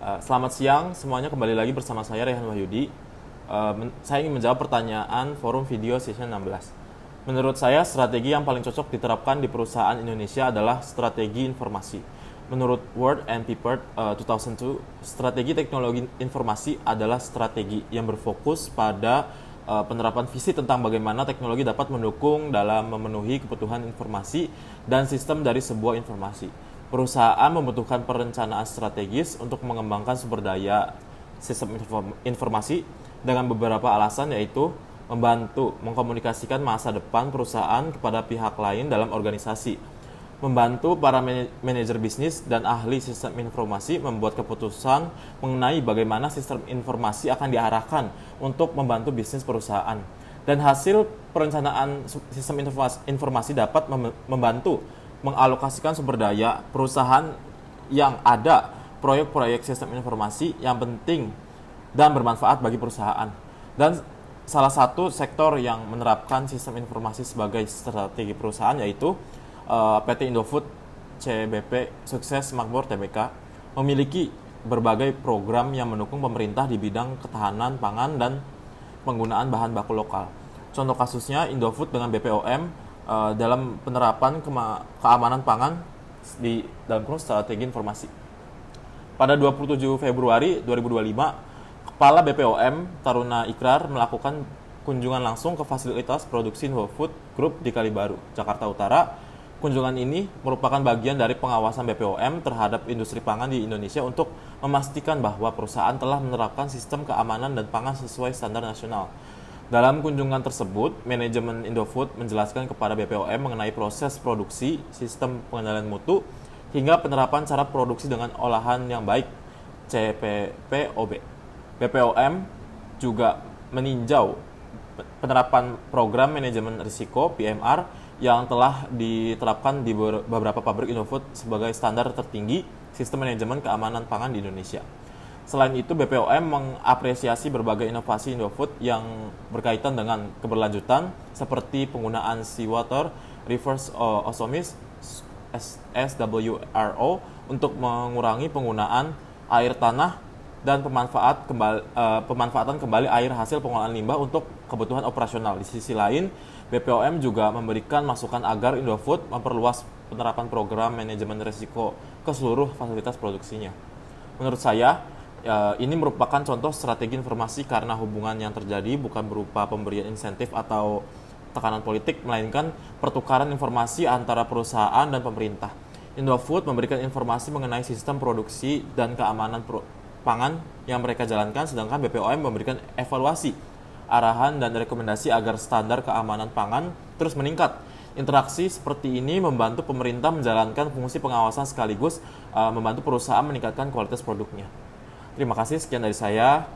Selamat siang semuanya, kembali lagi bersama saya Rehan Wahyudi. Saya ingin menjawab pertanyaan forum video session 16. Menurut saya, strategi yang paling cocok diterapkan di perusahaan Indonesia adalah strategi informasi. Menurut Word and Paper 2002, strategi teknologi informasi adalah strategi yang berfokus pada penerapan visi tentang bagaimana teknologi dapat mendukung dalam memenuhi kebutuhan informasi dan sistem dari sebuah informasi. Perusahaan membutuhkan perencanaan strategis untuk mengembangkan sumber daya sistem informasi dengan beberapa alasan, yaitu membantu mengkomunikasikan masa depan perusahaan kepada pihak lain dalam organisasi, membantu para manajer bisnis dan ahli sistem informasi membuat keputusan mengenai bagaimana sistem informasi akan diarahkan untuk membantu bisnis perusahaan. Dan hasil perencanaan sistem informasi dapat membantu mengalokasikan sumber daya perusahaan yang ada proyek-proyek sistem informasi yang penting dan bermanfaat bagi perusahaan. Dan salah satu sektor yang menerapkan sistem informasi sebagai strategi perusahaan yaitu PT Indofood CBP Sukses Makmur Tbk memiliki berbagai program yang mendukung pemerintah di bidang ketahanan pangan dan penggunaan bahan baku lokal. Contoh kasusnya Indofood dengan BPOM dalam penerapan keamanan pangan di dalam kurung strategi informasi. Pada 27 Februari 2025, Kepala BPOM Taruna Ikrar melakukan kunjungan langsung ke fasilitas produksi Indofood Group di Kalibaru, Jakarta Utara. Kunjungan ini merupakan bagian dari pengawasan BPOM terhadap industri pangan di Indonesia untuk memastikan bahwa perusahaan telah menerapkan sistem keamanan dan pangan sesuai standar nasional. Dalam kunjungan tersebut, manajemen Indofood menjelaskan kepada BPOM mengenai proses produksi, sistem pengendalian mutu, hingga penerapan cara produksi dengan olahan yang baik CPPOB. BPOM juga meninjau penerapan program manajemen risiko PMR yang telah diterapkan di beberapa pabrik Indofood sebagai standar tertinggi sistem manajemen keamanan pangan di Indonesia. Selain itu, BPOM mengapresiasi berbagai inovasi Indofood yang berkaitan dengan keberlanjutan seperti penggunaan seawater reverse osmosis SWRO untuk mengurangi penggunaan air tanah dan pemanfaatan kembali air hasil pengolahan limbah untuk kebutuhan operasional. Di sisi lain, BPOM juga memberikan masukan agar Indofood memperluas penerapan program manajemen risiko ke seluruh fasilitas produksinya. Menurut saya, ini merupakan contoh strategi informasi karena hubungan yang terjadi bukan berupa pemberian insentif atau tekanan politik, melainkan pertukaran informasi antara perusahaan dan pemerintah. Indofood memberikan informasi mengenai sistem produksi dan keamanan pangan yang mereka jalankan, sedangkan BPOM memberikan evaluasi, arahan, dan rekomendasi agar standar keamanan pangan terus meningkat. Interaksi seperti ini membantu pemerintah menjalankan fungsi pengawasan sekaligus membantu perusahaan meningkatkan kualitas produknya. Terima kasih, sekian dari saya.